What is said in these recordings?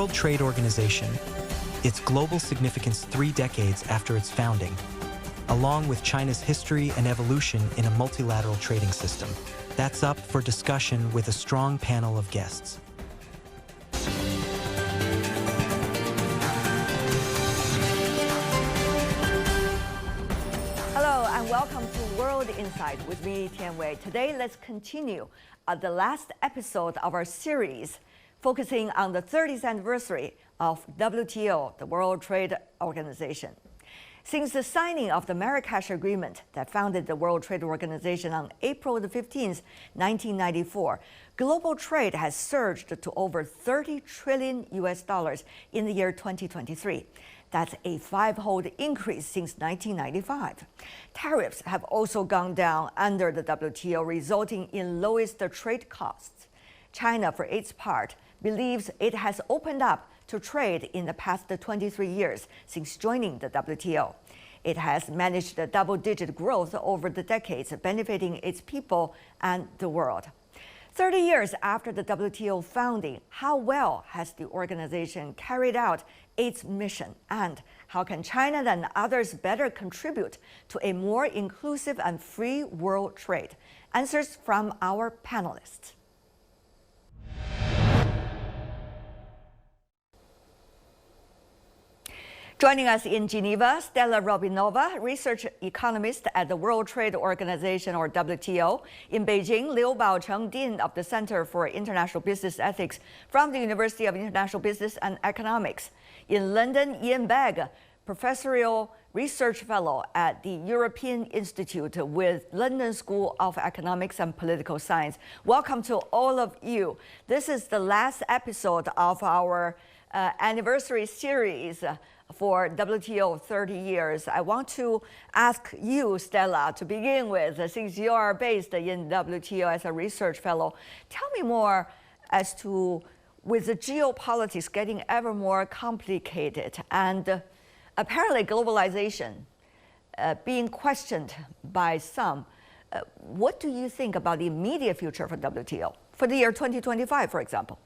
World Trade Organization, its global significance 3 decades after its founding, along with China's history and evolution in a multilateral trading system. That's up for discussion with a strong panel of guests. Hello and welcome to World Insight with me, Tian Wei. Today, let's continue the last episode of our series focusing on the 30th anniversary of WTO, the World Trade Organization. Since the signing of the Marrakesh Agreement that founded the World Trade Organization on April the 15th, 1994, global trade has surged to over $30 trillion in the year 2023. That's a 5-fold increase since 1995. Tariffs have also gone down under the WTO, resulting in lowest trade costs. China, for its part, believes it has opened up to trade in the past 23 years since joining the WTO. It has managed a double-digit growth over the decades, benefiting its people and the world. 30 years after the WTO founding, how well has the organization carried out its mission, and how can China and others better contribute to a more inclusive and free world trade? Answers from our panelists. Joining us in Geneva, Stella Robinova, research economist at the World Trade Organization, or WTO. In Beijing, Liu Baocheng, Dean of the Center for International Business Ethics from the University of International Business and Economics. In London, Ian Begg, Professorial Research Fellow at the European Institute with London School of Economics and Political Science. Welcome to all of you. This is the last episode of our anniversary series for WTO 30 years. I want to ask you, Stella, to begin with, since you are based in WTO as a research fellow, tell me more as to, with the geopolitics getting ever more complicated and apparently globalization being questioned by some, what do you think about the immediate future for WTO, for the year 2025, for example?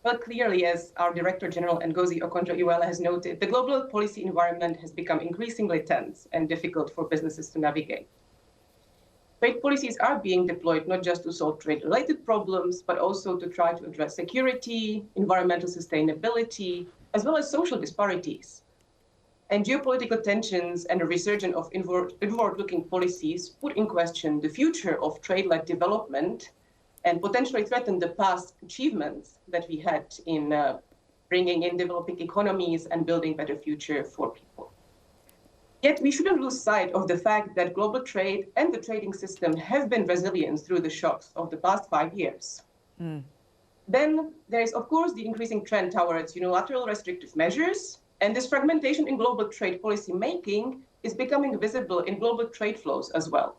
Well, clearly, as our Director General Ngozi Okonjo-Iweala has noted, the global policy environment has become increasingly tense and difficult for businesses to navigate. Trade policies are being deployed not just to solve trade-related problems, but also to try to address security, environmental sustainability, as well as social disparities. And geopolitical tensions and a resurgence of inward-looking policies put in question the future of trade-led development and potentially threaten the past achievements that we had in bringing in developing economies and building better future for people. Yet we shouldn't lose sight of the fact that global trade and the trading system have been resilient through the shocks of the past 5 years. Then there is, of course, the increasing trend towards unilateral restrictive measures, and this fragmentation in global trade policy making is becoming visible in global trade flows as well.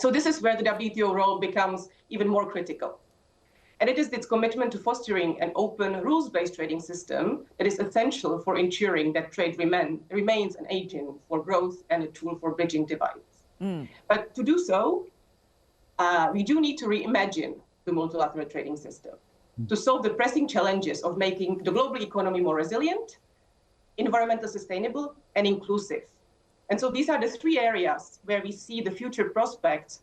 So this is where the WTO role becomes even more critical. And it is its commitment to fostering an open, rules-based trading system that is essential for ensuring that trade remains an agent for growth and a tool for bridging divides. But to do so, we do need to reimagine the multilateral trading system to solve the pressing challenges of making the global economy more resilient, environmentally sustainable, and inclusive. And so these are the 3 areas where we see the future prospects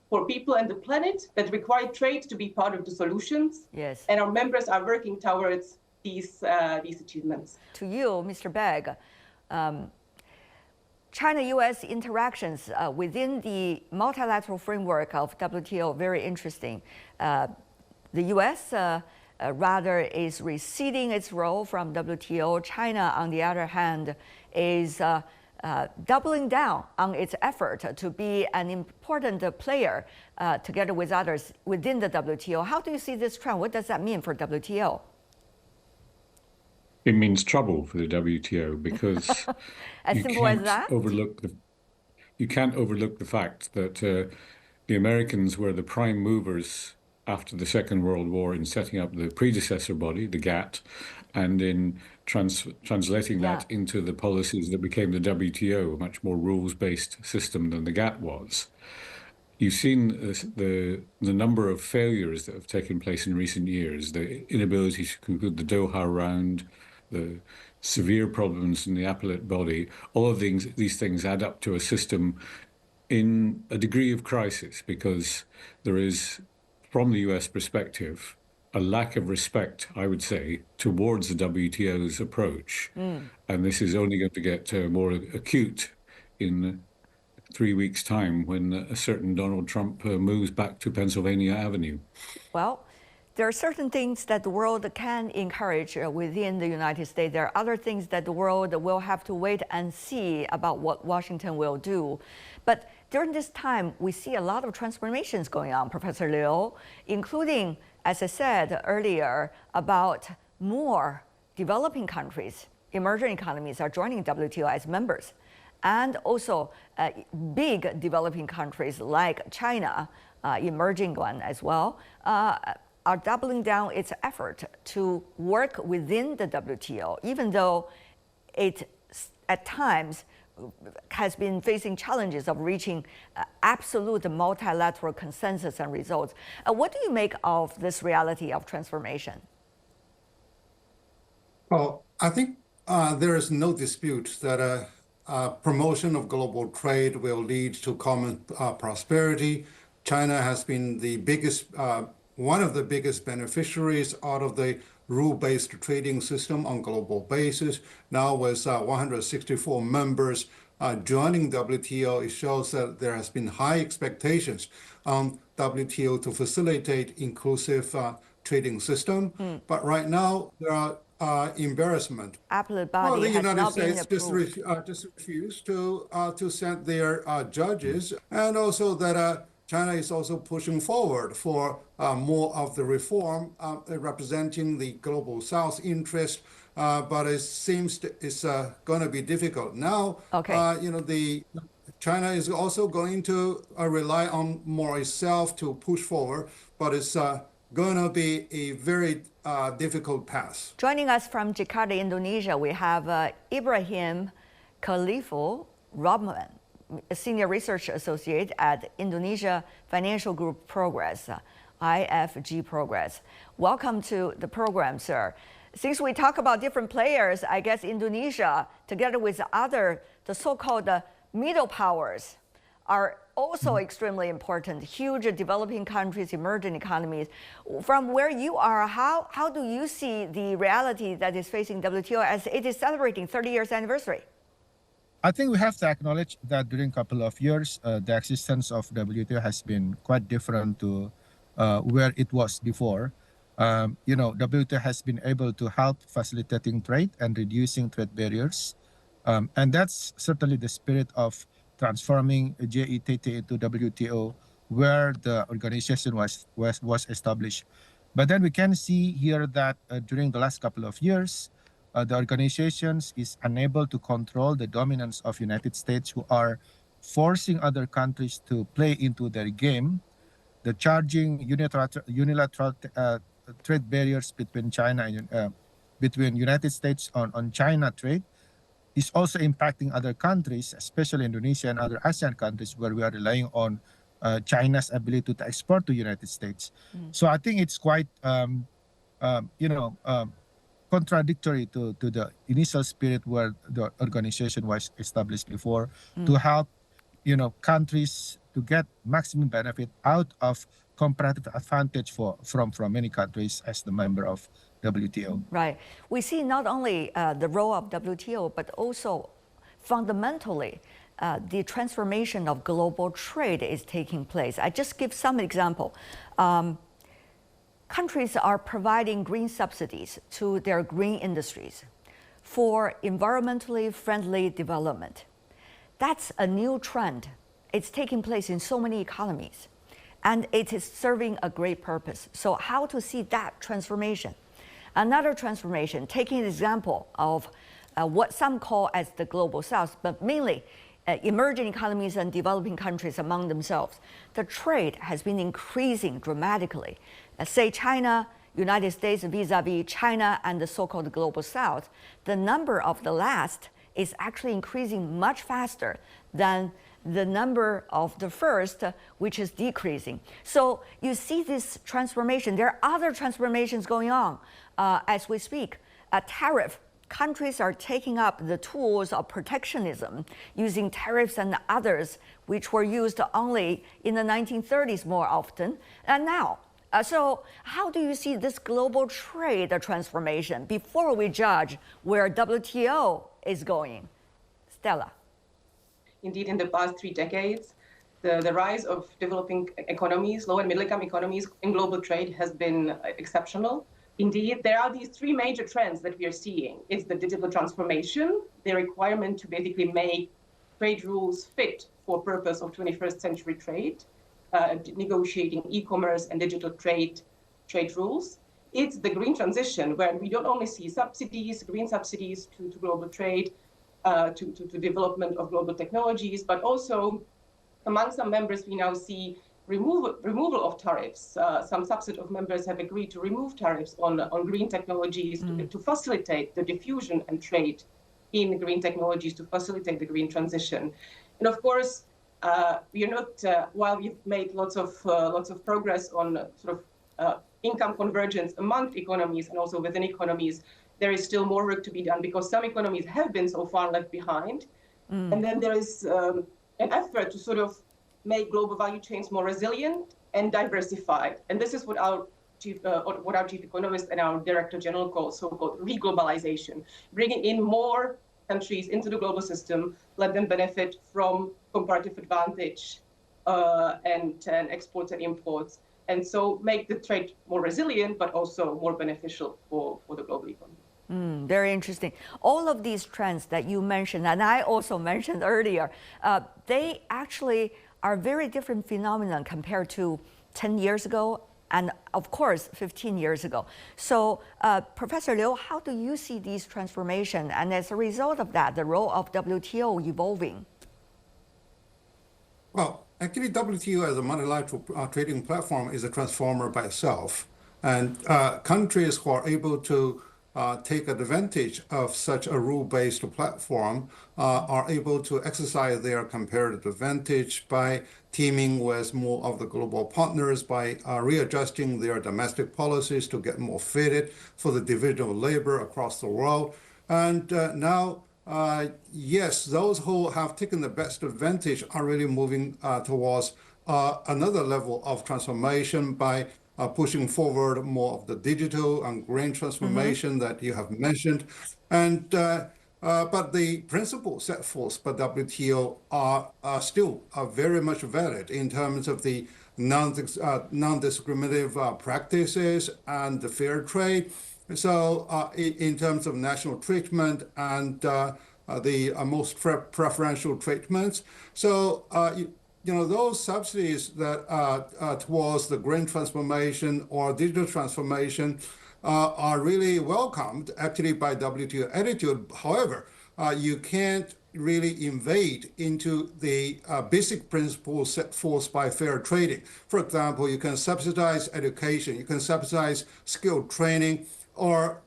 for people and the planet that require trade to be part of the solutions. Yes. And our members are working towards these achievements. To you, Mr. Begg, China-U.S. interactions within the multilateral framework of WTO, very interesting. The U.S. Rather is receding its role from WTO. China, on the other hand, is doubling down on its effort to be an important player together with others within the WTO. How do you see this trend? What does that mean for WTO? It means trouble for the WTO because as simple as that? You can't overlook the fact that the Americans were the prime movers after the Second World War in setting up the predecessor body, the GATT, and in translating that into the policies that became the WTO, a much more rules-based system than the GATT was. you've seen the number of failures that have taken place in recent years, the inability to conclude the Doha round, the severe problems in the appellate body. All of these things add up to a system in a degree of crisis because there is, from the US perspective, a lack of respect, I would say, towards the WTO's approach. And this is only going to get more acute in 3 weeks' time when a certain Donald Trump moves back to Pennsylvania Avenue. Well, there are certain things that the world can encourage within the United States. There are other things that the world will have to wait and see about what Washington will do. But during this time, we see a lot of transformations going on, Professor Liu, including, as I said earlier, about more developing countries, emerging economies are joining WTO as members. And also big developing countries like China, emerging one as well, are doubling down its effort to work within the WTO, even though it at times has been facing challenges of reaching absolute multilateral consensus and results. What do you make of this reality of transformation? Well, I think there is no dispute that promotion of global trade will lead to common prosperity. China has been the biggest, one of the biggest beneficiaries out of the rule-based trading system on global basis. Now with 164 members joining WTO, it shows that there has been high expectations on WTO to facilitate inclusive trading system. But right now there are embarrassment. Appellate body well, the has United not States been just refused to send their judges, and also that China is also pushing forward for more of the reform representing the global South interest, but it seems it's going to be difficult now. Okay. China is also going to rely on more itself to push forward, but it's going to be a very difficult path. Joining us from Jakarta, Indonesia, we have Ibrahim Khaliful Rahman, a senior research associate at Indonesia Financial Group Progress, IFG Progress. Welcome to the program, sir. Since we talk about different players, I guess Indonesia, together with the so-called middle powers, are also extremely important, huge developing countries, emerging economies. From where you are, how do you see the reality that is facing WTO as it is celebrating 30 years anniversary? I think we have to acknowledge that during a couple of years, the existence of WTO has been quite different to where it was before. WTO has been able to help facilitating trade and reducing trade barriers. And that's certainly the spirit of transforming JETT into WTO, where the organization was established. But then we can see here that during the last couple of years, the organizations is unable to control the dominance of United States, who are forcing other countries to play into their game. The charging unilateral trade barriers between China and between United States on China trade is also impacting other countries, especially Indonesia and other ASEAN countries, where we are relying on China's ability to export to United States. So I think it's quite, contradictory to the initial spirit where the organization was established before, to help, countries to get maximum benefit out of comparative advantage from many countries as the member of WTO. Right. We see not only the role of WTO, but also fundamentally the transformation of global trade is taking place. I just give some example. Countries are providing green subsidies to their green industries for environmentally friendly development. That's a new trend. It's taking place in so many economies, and it is serving a great purpose. So how to see that transformation? Another transformation, taking an example of what some call as the global South, but mainly emerging economies and developing countries among themselves. The trade has been increasing dramatically. Say China, United States vis-a-vis China and the so-called global South, the number of the last is actually increasing much faster than the number of the first, which is decreasing. So you see this transformation. There are other transformations going on as we speak. A tariff. Countries are taking up the tools of protectionism, using tariffs and others, which were used only in the 1930s more often, and now. So how do you see this global trade transformation before we judge where WTO is going? Stella. Indeed, in the past 3 decades, the rise of developing economies, low and middle income economies in global trade has been exceptional. Indeed, there are these 3 major trends that we are seeing. It's the digital transformation, the requirement to basically make trade rules fit for purpose of 21st century trade, negotiating e-commerce and digital trade rules. It's the green transition, where we don't only see subsidies, green subsidies to global trade, to development of global technologies, but also among some members, we now see removal of tariffs. Some subset of members have agreed to remove tariffs on green technologies to facilitate the diffusion and trade in green technologies, to facilitate the green transition. And of course, we are not, while we've made lots of progress on sort of income convergence among economies and also within economies, there is still more work to be done because some economies have been so far left behind. And then there is an effort to sort of make global value chains more resilient and diversified. And this is what our chief economist and our director general call so-called reglobalization, bringing in more countries into the global system, let them benefit from comparative advantage and exports and imports, and so make the trade more resilient, but also more beneficial for the global economy. Very interesting. All of these trends that you mentioned, and I also mentioned earlier, they actually are very different phenomenon compared to 10 years ago and of course 15 years ago. So Professor Liu, how do you see these transformations, and as a result of that, the role of WTO evolving? Well, actually WTO as a multilateral trading platform is a transformer by itself. And countries who are able to take advantage of such a rule-based platform are able to exercise their comparative advantage by teaming with more of the global partners, by readjusting their domestic policies to get more fitted for the division of labor across the world. And now, yes, those who have taken the best advantage are really moving towards another level of transformation by pushing forward more of the digital and green transformation that you have mentioned. And but the principles set forth by WTO are still very much valid in terms of the non-discriminative practices and the fair trade. So in terms of national treatment and the most preferential treatments. So you know, those subsidies that towards the green transformation or digital transformation are really welcomed actually by WTO attitude. However, you can't really invade into the basic principles set forth by fair trading. For example, you can subsidize education, you can subsidize skilled training, or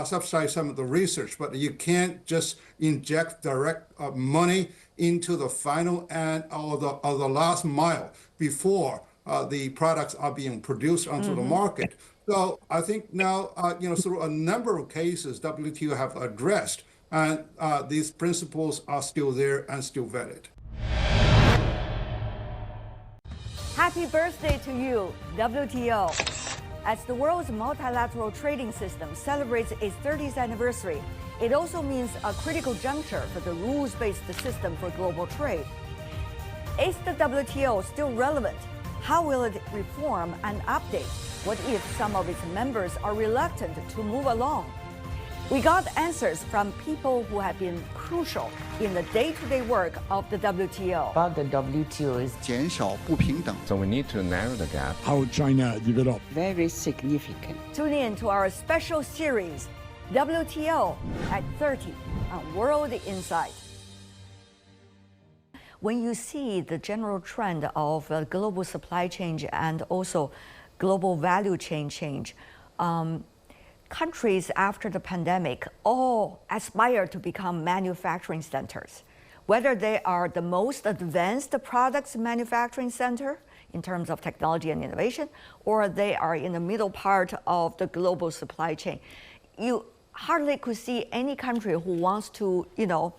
subsidize some of the research, but you can't just inject direct money into the final end or the last mile before the products are being produced onto the market. So I think now, through a number of cases, WTO have addressed, and these principles are still there and still valid. Happy birthday to you, WTO. As the world's multilateral trading system celebrates its 30th anniversary, it also means a critical juncture for the rules-based system for global trade. Is the WTO still relevant? How will it reform and update? What if some of its members are reluctant to move along? We got answers from people who have been crucial in the day-to-day work of the WTO. About the WTO is 减少不平等。 So we need to narrow the gap. How China developed. very significant. Tune in to our special series, WTO at 30 on World Insight. When you see the general trend of global supply chain and also global value chain change, countries after the pandemic all aspire to become manufacturing centers, whether they are the most advanced products manufacturing center in terms of technology and innovation, or they are in the middle part of the global supply chain. You hardly could see any country who wants to,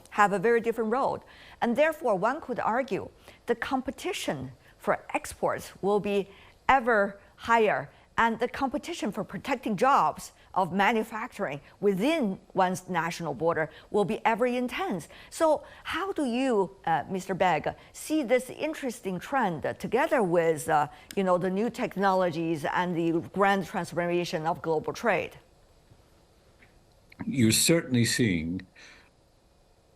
have a very different road. And therefore, one could argue the competition for exports will be ever higher, and the competition for protecting jobs of manufacturing within one's national border will be ever intense. So how do you, Mr. Begg, see this interesting trend together with the new technologies and the grand transformation of global trade? You're certainly seeing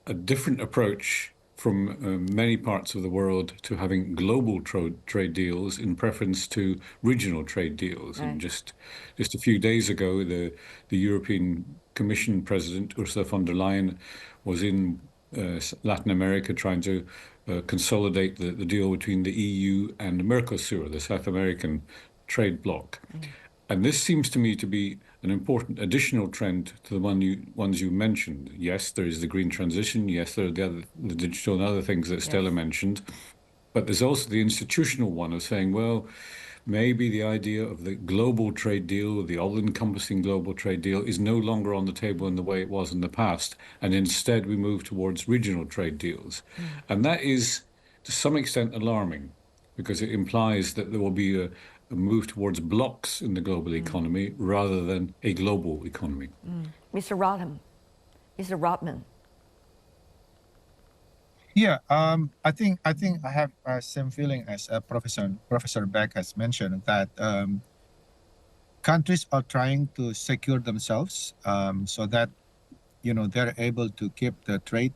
a different approach from many parts of the world to having global trade deals in preference to regional trade deals. Right. And just a few days ago, the European Commission President Ursula von der Leyen was in Latin America trying to consolidate the deal between the EU and Mercosur, the South American trade bloc. And this seems to me to be an important additional trend to the ones you mentioned. Yes, there is the green transition. Yes, there are the digital and other things that Stella mentioned. But there's also the institutional one of saying, well, maybe the idea of the global trade deal, the all-encompassing global trade deal, is no longer on the table in the way it was in the past. And instead, we move towards regional trade deals. And that is, to some extent, alarming, because it implies that there will be a move towards blocks in the global economy rather than a global economy. Mr. Rodman. Yeah, I think I have same feeling as Professor Beck has mentioned, that countries are trying to secure themselves so that they're able to keep the trade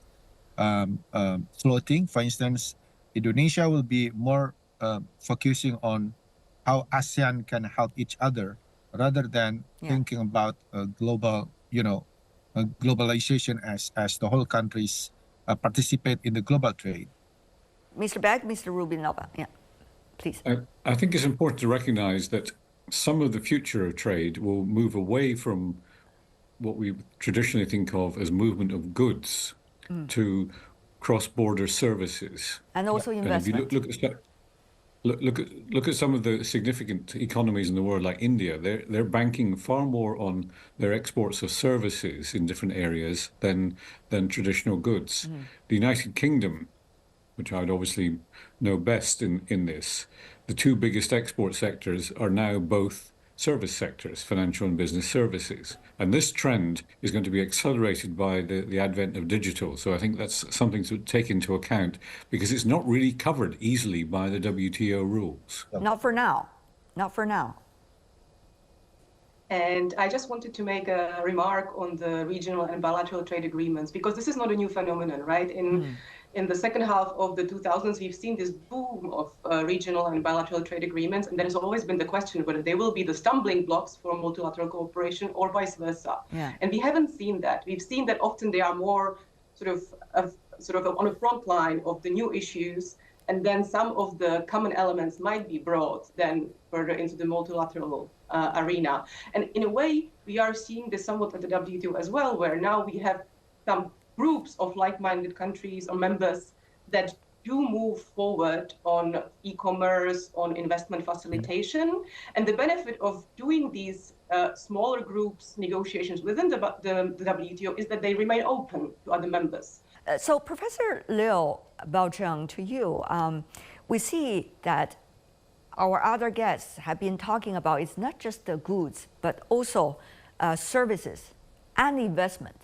floating. For instance, Indonesia will be more focusing on how ASEAN can help each other rather than thinking about global, globalization as the whole countries participate in the global trade. Mr. Begg, Mr. Rubinova, please. I think it's important to recognize that some of the future of trade will move away from what we traditionally think of as movement of goods to cross-border services. And also investment. And if you look at some of the significant economies in the world, like India. They're banking far more on their exports of services in different areas than traditional goods. The United Kingdom, which I would obviously know best in this, the two biggest export sectors are now both service sectors, financial and business services. And this trend is going to be accelerated by the advent of digital. So I think that's something to take into account, because it's not really covered easily by the WTO rules. Not for now. Not for now. And I just wanted to make a remark on the regional and bilateral trade agreements, because this is not a new phenomenon, right? In the second half of the 2000s, we've seen this boom of regional and bilateral trade agreements, and there has always been the question whether they will be the stumbling blocks for multilateral cooperation or vice versa. And we haven't seen that. We've seen that often they are more sort of on the front line of the new issues, and then some of the common elements might be brought then further into the multilateral arena. And in a way, we are seeing this somewhat at the WTO as well, where now we have some groups of like-minded countries or members that do move forward on e-commerce, on investment facilitation. And the benefit of doing these smaller groups negotiations within the WTO is that they remain open to other members. So Professor Liu Baozheng, to you, we see that our other guests have been talking about it's not just the goods, but also services and investment.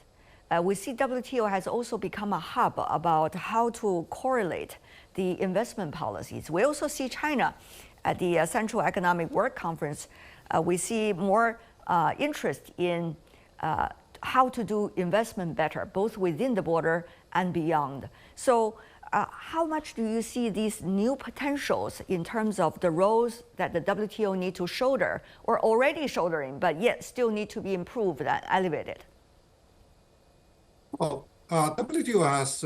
We see WTO has also become a hub about how to correlate the investment policies. We also see China at the Central Economic Work Conference. We see more interest in how to do investment better, both within the border and beyond. So how much do you see these new potentials in terms of the roles that the WTO need to shoulder, or already shouldering, but yet still need to be improved and elevated? Well, WTO has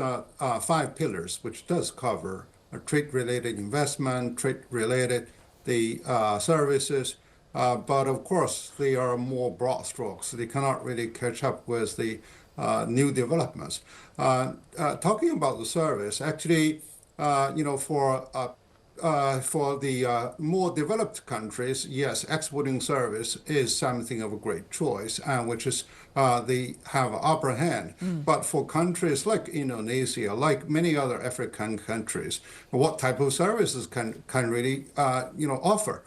5 pillars, which does cover trade-related investment, trade-related the services, But of course, they are more broad strokes. They cannot really catch up with the new developments. Talking about the service, actually, for the more developed countries, yes, exporting service is something of a great choice, and which is they have upper hand. But for countries like Indonesia, like many other African countries, what type of services can really offer?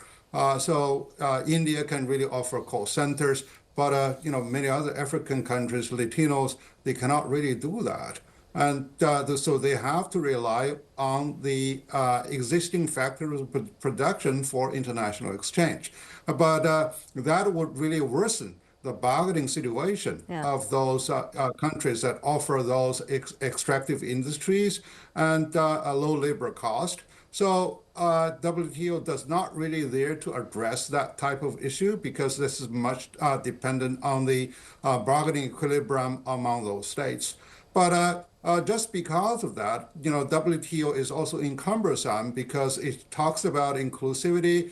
India can really offer call centers, but many other African countries, Latinos, they cannot really do that. And so they have to rely on the existing factors of production for international exchange. But that would really worsen the bargaining situation of those countries that offer those extractive industries and a low labor cost. So WTO does not really there to address that type of issue because this is much dependent on the bargaining equilibrium among those states. But just because of that, WTO is also encumbersome because it talks about inclusivity.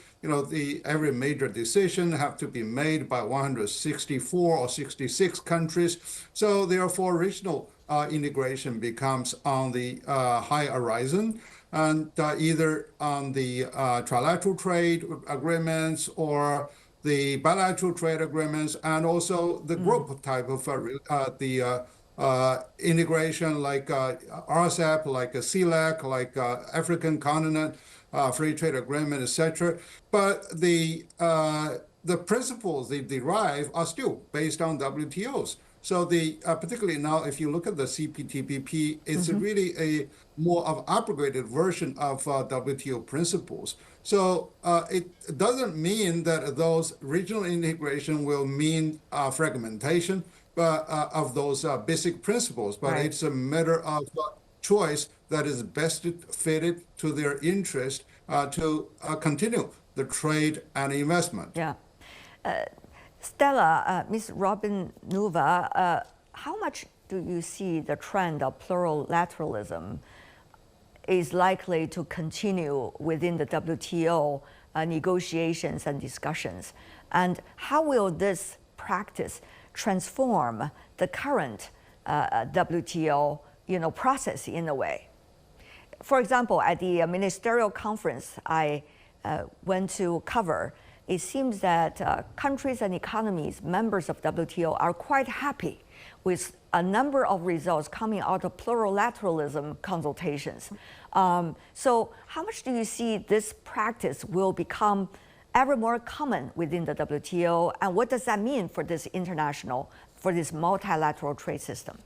Every major decision have to be made by 164 or 66 countries. So therefore, regional integration becomes on the high horizon, and either on the trilateral trade agreements or the bilateral trade agreements, and also the group type of integration like RCEP, like CELAC, like African Continent Free Trade Agreement, etc. But the principles they derive are still based on WTO's. So particularly now, if you look at the CPTPP, it's really a more of upgraded version of WTO principles. So it doesn't mean that those regional integration will mean fragmentation of those basic principles, but it's a matter of choice that is best fitted to their interest to continue the trade and investment. Yeah. Stella, Ms. Robin Nuva, how much do you see the trend of plurilateralism is likely to continue within the WTO negotiations and discussions? And how will this practice transform the current WTO process in a way? For example, at the ministerial conference I went to cover, it seems that countries and economies, members of WTO, are quite happy with a number of results coming out of plurilateralism consultations. So how much do you see this practice will become ever more common within the WTO, and what does that mean for this multilateral trade system?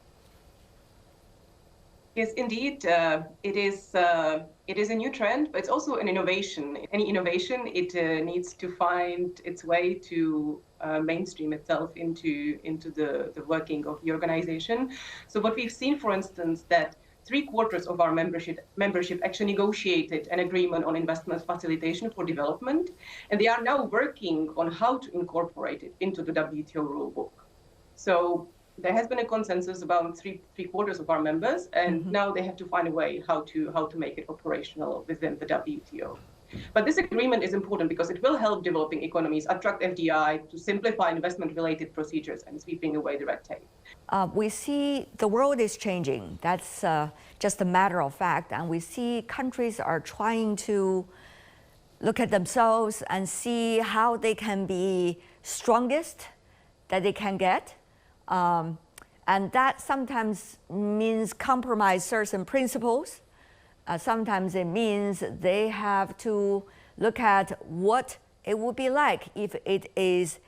Yes, indeed, it is a new trend, but it's also an innovation. Any innovation, it needs to find its way to mainstream itself into the working of the organization. So what we've seen, for instance, that 3/4 of our membership actually negotiated an agreement on investment facilitation for development, and they are now working on how to incorporate it into the WTO rulebook. So there has been a consensus about three-quarters of our members, and now they have to find a way how to make it operational within the WTO. But this agreement is important because it will help developing economies attract FDI, to simplify investment-related procedures and sweeping away the red tape. We see the world is changing. That's just a matter of fact. And we see countries are trying to look at themselves and see how they can be strongest that they can get. And that sometimes means compromise certain principles. Sometimes it means they have to look at what it would be like if it is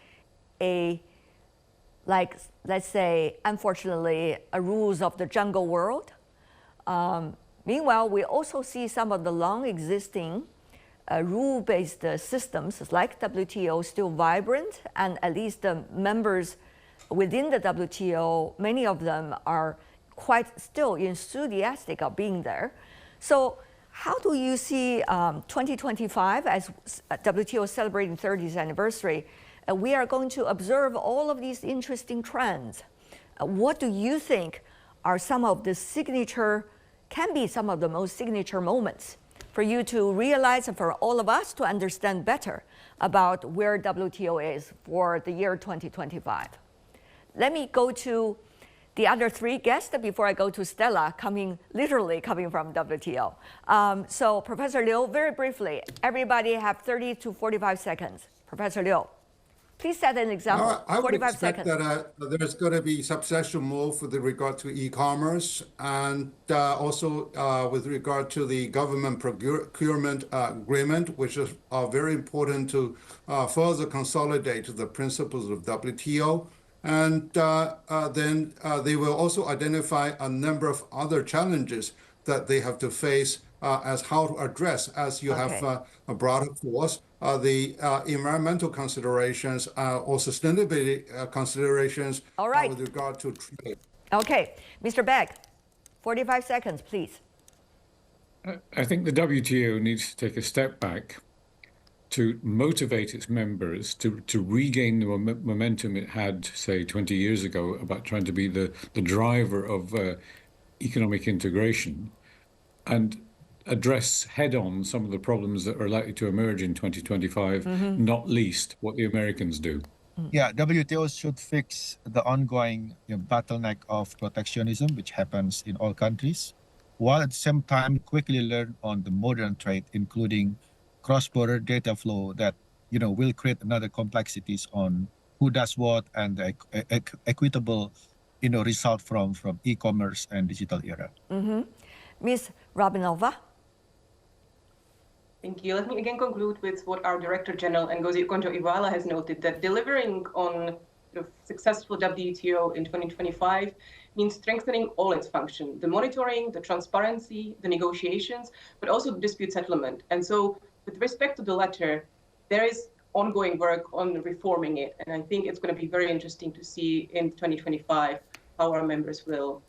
let's say, unfortunately, a rules of the jungle world. Meanwhile, we also see some of the long-existing rule-based systems like WTO still vibrant, and at least the members within the WTO, many of them are quite still enthusiastic of being there. So how do you see 2025 as WTO celebrating 30th anniversary? We are going to observe all of these interesting trends. What do you think are some of the most signature moments for you to realize and for all of us to understand better about where WTO is for the year 2025. Let me go to the other three guests before I go to Stella, literally coming from WTO. So Professor Liu, very briefly, everybody have 30 to 45 seconds. Professor Liu, please set an example. I would 45 expect seconds. that there's going to be substantial move with regard to e-commerce and also with regard to the government procurement agreement, which is very important to further consolidate the principles of WTO. And then they will also identify a number of other challenges that they have to face as how to address, as you have brought up to us, the environmental considerations or sustainability considerations with regard to trade. Okay, Mr. Beck, 45 seconds, please. I think the WTO needs to take a step back to motivate its members to regain the momentum it had, say, 20 years ago about trying to be the driver of economic integration and address head-on some of the problems that are likely to emerge in 2025, not least what the Americans do. Yeah, WTO should fix the ongoing bottleneck of protectionism, which happens in all countries, while at the same time quickly learn on the modern trade, including cross-border data flow that will create another complexities on who does what and the equitable result from e-commerce and digital era. Ms. Robinova. Thank you. Let me again conclude with what our Director General Ngozi Okonjo-Iweala has noted, that delivering on the successful WTO in 2025 means strengthening all its functions, the monitoring, the transparency, the negotiations, but also the dispute settlement. And so with respect to the latter, there is ongoing work on reforming it. And I think it's going to be very interesting to see in 2025 how our members will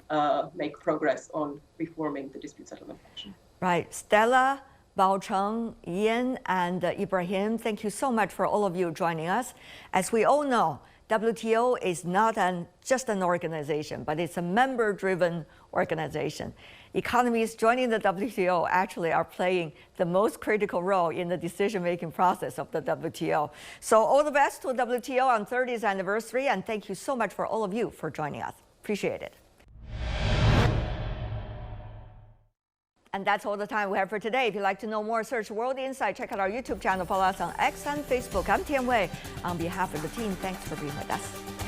make progress on reforming the dispute settlement function. Right. Stella, Baocheng, Ian, and Ibrahim, thank you so much for all of you joining us. As we all know, WTO is not just an organization, but it's a member-driven organization. Economies joining the WTO actually are playing the most critical role in the decision-making process of the WTO. So all the best to WTO on 30th anniversary, and thank you so much for all of you for joining us. Appreciate it. And that's all the time we have for today. If you'd like to know more, search World Insight. Check out our YouTube channel. Follow us on X and Facebook. I'm Tian Wei. On behalf of the team, thanks for being with us.